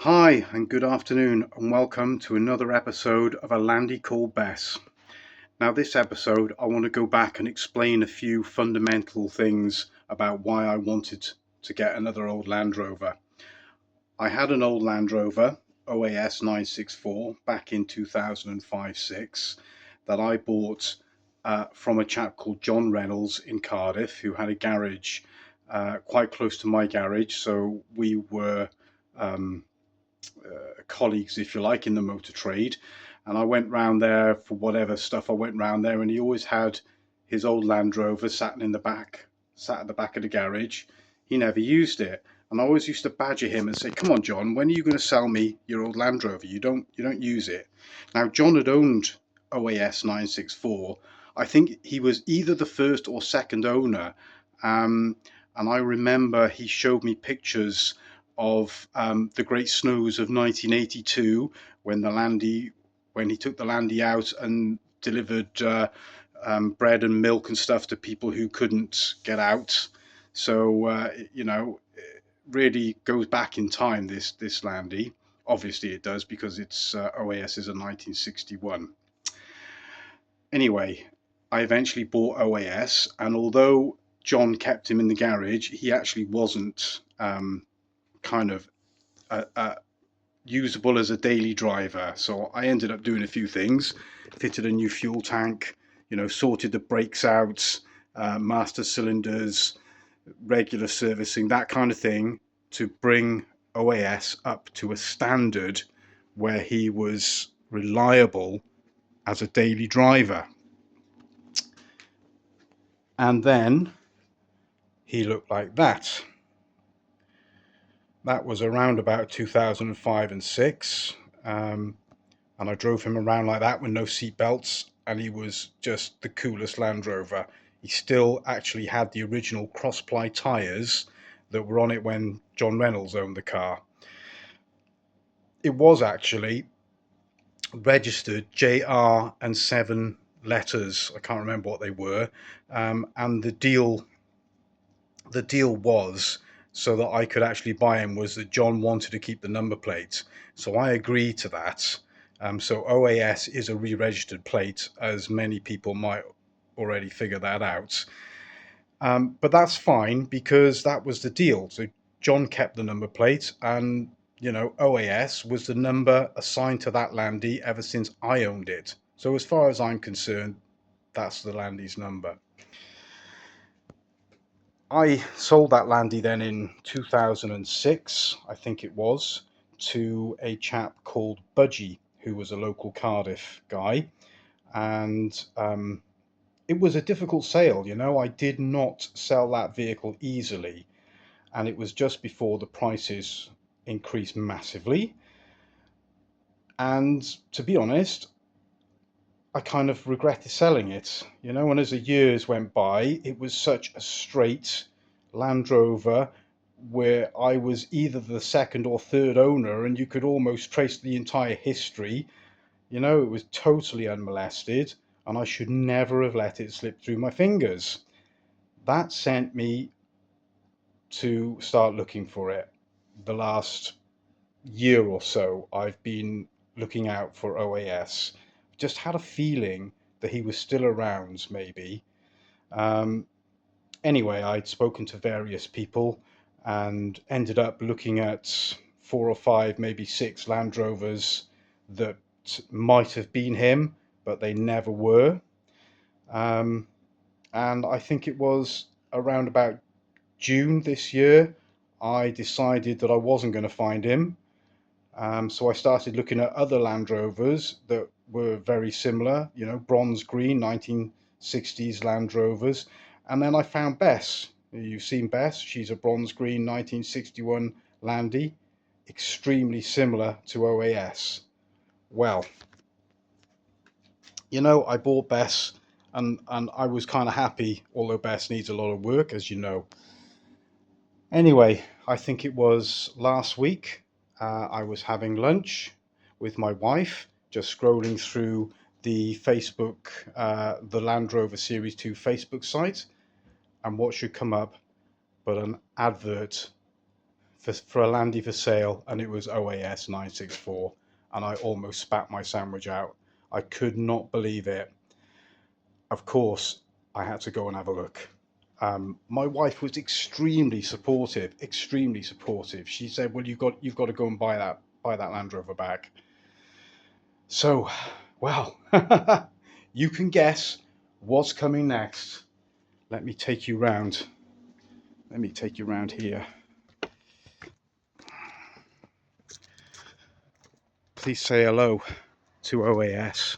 Hi and good afternoon and welcome to another episode of A Landy Called Bess. Now this episode I want to go back and explain a few fundamental things about why I wanted to get another old Land Rover. I had an old Land Rover OAS 964 back in 2005-6 that I bought from a chap called John Reynolds in Cardiff, who had a garage quite close to my garage, so we were um, colleagues, if you like, in the motor trade. And I went round there for whatever stuff I went round there, and he always had his old Land Rover sat at the back of the garage. He never used it, and I always used to badger him and say, "Come on, John, when are you going to sell me your old Land Rover? You don't use it." Now, John had owned OAS 964. I think he was either the first or second owner, and I remember he showed me pictures of the great snows of 1982 when when he took the Landy out and delivered bread and milk and stuff to people who couldn't get out. So it really goes back in time. This Landy, obviously it does because its OAS is a 1961. Anyway, I eventually bought OAS, and although John kept him in the garage, he actually wasn't kind of usable as a daily driver. So I ended up doing a few things: fitted a new fuel tank, sorted the brakes out, master cylinders, regular servicing, that kind of thing, to bring OAS up to a standard where he was reliable as a daily driver. And then he looked like that. That was around about 2005 and 6. And I drove him around like that with no seat belts, and he was just the coolest Land Rover. He still actually had the original cross-ply tyres that were on it when John Reynolds owned the car. It was actually registered JR and 7 letters. I can't remember what they were. And the deal was, so that I could actually buy him, was that John wanted to keep the number plate. So I agreed to that. So OAS is a re-registered plate, as many people might already figure that out. But that's fine because that was the deal. So John kept the number plate, and OAS was the number assigned to that Landy ever since I owned it. So as far as I'm concerned, that's the Landy's number. I sold that Landy then in 2006, I think it was, to a chap called Budgie, who was a local Cardiff guy. And it was a difficult sale. I did not sell that vehicle easily. And it was just before the prices increased massively. And to be honest, I kind of regretted selling it, and as the years went by, it was such a straight Land Rover where I was either the second or third owner, and you could almost trace the entire history. It was totally unmolested, and I should never have let it slip through my fingers. That sent me to start looking for it. The last year or so, I've been looking out for OAS. Just had a feeling that he was still around, maybe. Um, anyway, I'd spoken to various people and ended up looking at 4 or 5, maybe 6 Land Rovers that might have been him, but they never were. Um, and I think it was around about June this year, I decided that I wasn't going to find him. So I started looking at other Land Rovers that were very similar, bronze green 1960s Land Rovers. And then I found Bess. You've seen Bess. She's a bronze green 1961 Landy, extremely similar to OAS. Well, I bought Bess, and I was kind of happy, although Bess needs a lot of work, as you know. Anyway, I think it was last week, I was having lunch with my wife, just scrolling through the Facebook, the Land Rover Series 2 Facebook site, and what should come up but an advert for a Landy for sale, and it was OAS 964, and I almost spat my sandwich out. I could not believe it. Of course, I had to go and have a look. My wife was extremely supportive, extremely supportive. She said, "Well, you've got to go and buy that Land Rover back." So, well, you can guess what's coming next. Let me take you round. Let me take you round here. Please say hello to OAS.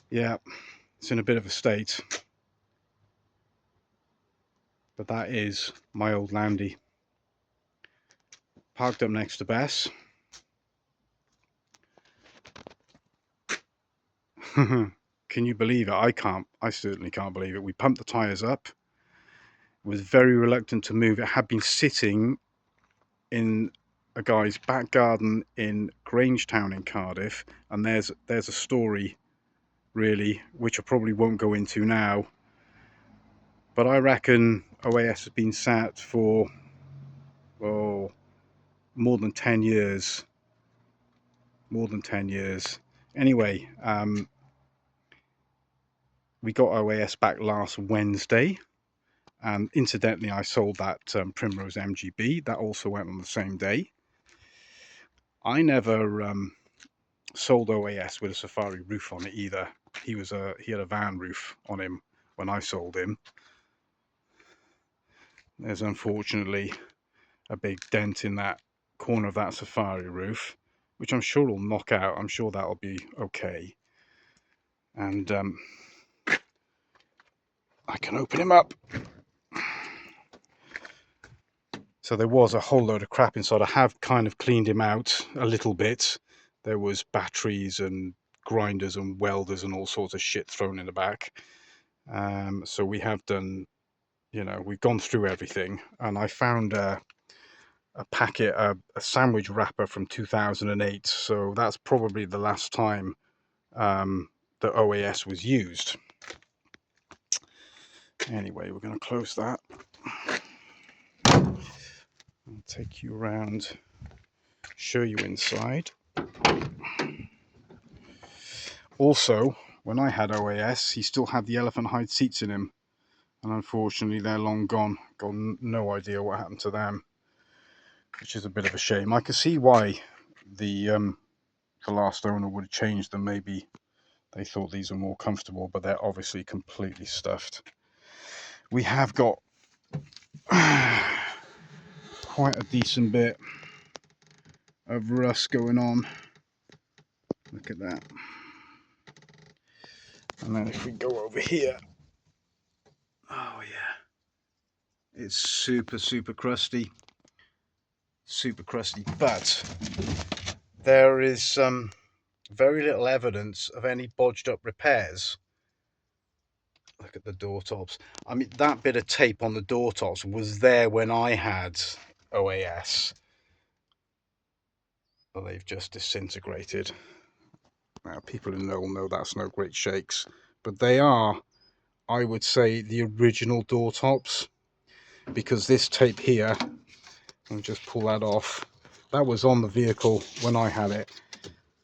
Yeah, it's in a bit of a state, but that is my old Landy. Parked up next to Bess. Can you believe it? I can't. I certainly can't believe it. We pumped the tyres up. Was very reluctant to move. It had been sitting in a guy's back garden in Grangetown in Cardiff, and there's a story really which I probably won't go into now, but I reckon OAS has been sat for more than 10 years. Anyway, we got OAS back last Wednesday, and incidentally I sold that Primrose MGB. That also went on the same day. I never sold OAS with a safari roof on it either. He had a van roof on him when I sold him. There's unfortunately a big dent in that corner of that safari roof, which I'm sure will knock out. I'm sure that'll be okay. And I can open him up. So there was a whole load of crap inside. I have kind of cleaned him out a little bit. There was batteries and grinders and welders and all sorts of shit thrown in the back. So we have done, we've gone through everything, and I found a packet, a sandwich wrapper from 2008. So that's probably the last time the OAS was used. Anyway, we're going to close that. I'll take you around, show you inside. Also, when I had OAS, he still had the elephant hide seats in him, and unfortunately they're long gone. Got no idea what happened to them, which is a bit of a shame. I can see why the last owner would have changed them. Maybe they thought these were more comfortable, but they're obviously completely stuffed. We have got quite a decent bit of rust going on. Look at that. And then if we go over here, oh yeah, it's super crusty, but there is very little evidence of any bodged up repairs. Look at the door tops. I mean, that bit of tape on the door tops was there when I had OAS, but they've just disintegrated. Now, people who know that's no great shakes, but they are, I would say, the original door tops, because this tape here, I'll just pull that off, that was on the vehicle when I had it,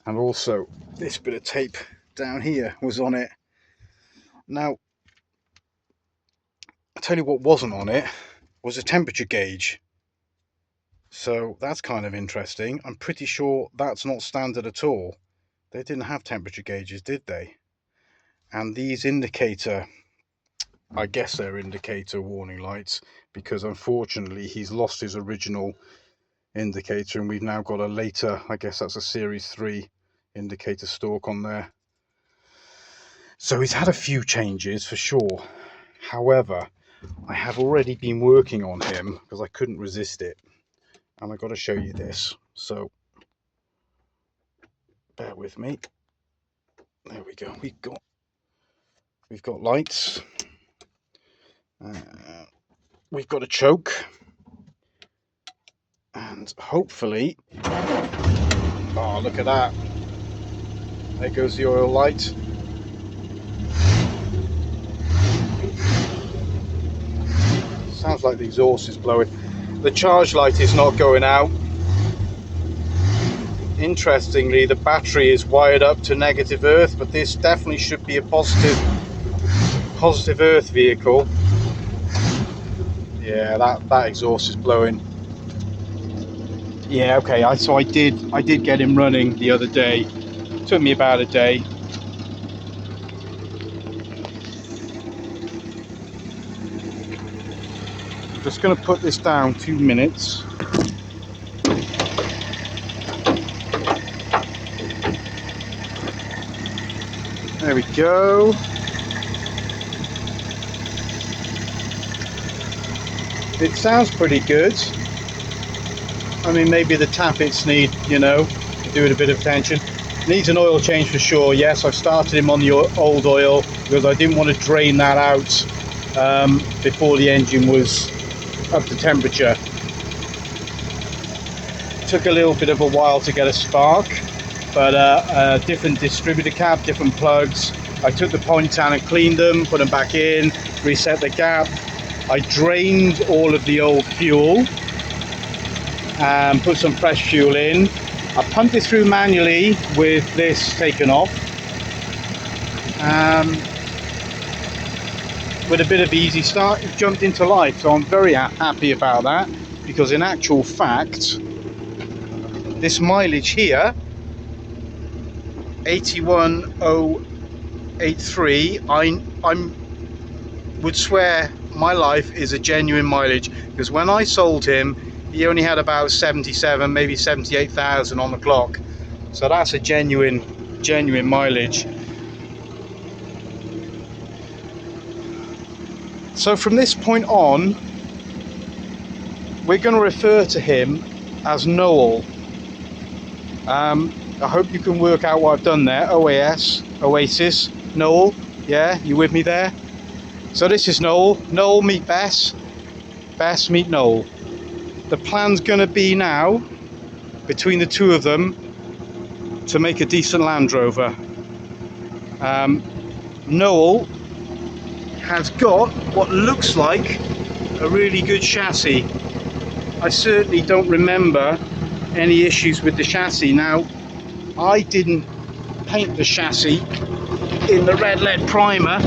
and also this bit of tape down here was on it. Now, I tell you what wasn't on it was a temperature gauge. So that's kind of interesting. I'm pretty sure that's not standard at all. They didn't have temperature gauges, did they? And these indicator, I guess they're indicator warning lights, because unfortunately he's lost his original indicator, and we've now got a later, I guess that's a series 3 indicator stalk on there. So he's had a few changes for sure. However, I have already been working on him because I couldn't resist it, and I've got to show you this. So bear with me. There we go. We've got lights. We've got a choke, and hopefully, oh, look at that. There goes the oil light. Sounds like the exhaust is blowing. the charge light is not going out. Interestingly, the battery is wired up to negative earth, but this definitely should be a positive earth vehicle. Yeah, that exhaust is blowing. Yeah, okay. So I did get him running the other day. It took me about a day. I'm just going to put this down 2 minutes. There we go. It sounds pretty good. I mean, maybe the tappets need, doing a bit of attention. Needs an oil change for sure. Yes, I've started him on the old oil because I didn't want to drain that out before the engine was up to temperature. Took a little bit of a while to get a spark, but different distributor cap, different plugs. I took the point out and cleaned them, put them back in, reset the gap. I drained all of the old fuel and put some fresh fuel in. I pumped it through manually with this taken off. With a bit of easy start, it jumped into life, so I'm very happy about that, because in actual fact, this mileage here, 81,083, I would swear my life is a genuine mileage, because when I sold him, he only had about 77, maybe 78,000 on the clock. So that's a genuine mileage. So from this point on, we're going to refer to him as Noel. I hope you can work out what I've done there. Oasis, Noel. Yeah, you with me there? So this is Noel. Noel meet Bess. Bess meet Noel. The plan's going to be now, between the two of them, to make a decent Land Rover. Noel has got what looks like a really good chassis. I certainly don't remember any issues with the chassis. Now, I didn't paint the chassis in the red lead primer.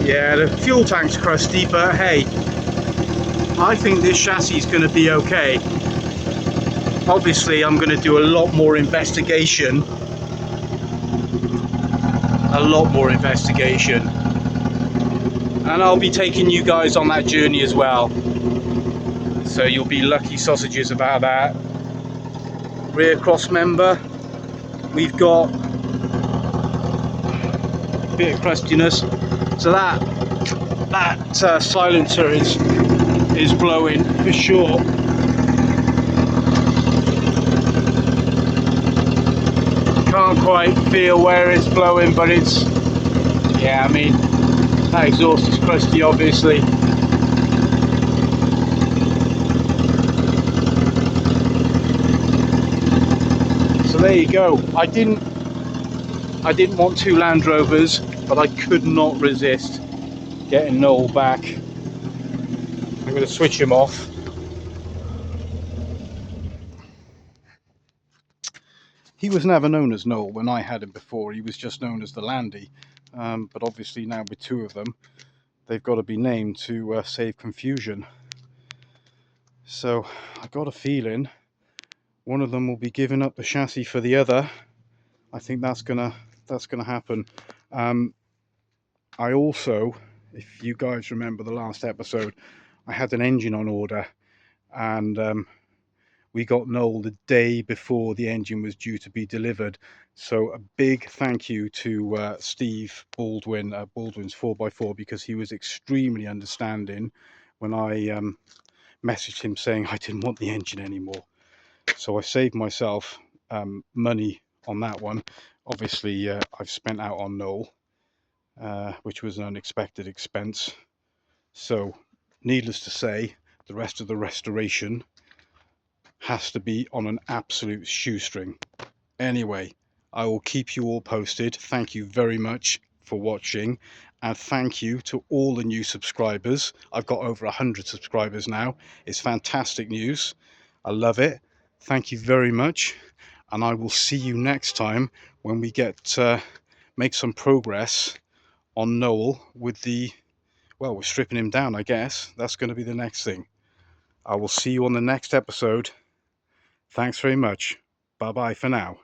Yeah, the fuel tank's crusty, but hey, I think this chassis is going to be okay. Obviously, I'm going to do a lot more investigation. And I'll be taking you guys on that journey as well. So you'll be lucky sausages about that. Rear cross member, we've got a bit of crustiness. So that silencer is blowing for sure. Can't quite feel where it's blowing, but it's, yeah, I mean, that exhaust is crusty, obviously. So there you go. I didn't want two Land Rovers, but I could not resist getting Noel back. I'm going to switch him off. He was never known as Noel when I had him before. He was just known as the Landy. But obviously now with two of them, they've got to be named to save confusion. So I got a feeling one of them will be giving up the chassis for the other. I think that's gonna happen. I also, if you guys remember the last episode, I had an engine on order, and we got Noel the day before the engine was due to be delivered. So a big thank you to Steve Baldwin, Baldwin's 4x4, because he was extremely understanding when I messaged him saying I didn't want the engine anymore. So I saved myself money on that one. Obviously, I've spent out on Noel, which was an unexpected expense. So needless to say, the rest of the restoration has to be on an absolute shoestring. Anyway, I will keep you all posted. Thank you very much for watching, And thank you to all the new subscribers. I've got over 100 subscribers now. It's fantastic news. I love it. Thank you very much. And I will see you next time when we get make some progress on Noel with the, well, we're stripping him down, I guess. That's going to be the next thing. I will see you on the next episode. Thanks very much. Bye bye for now.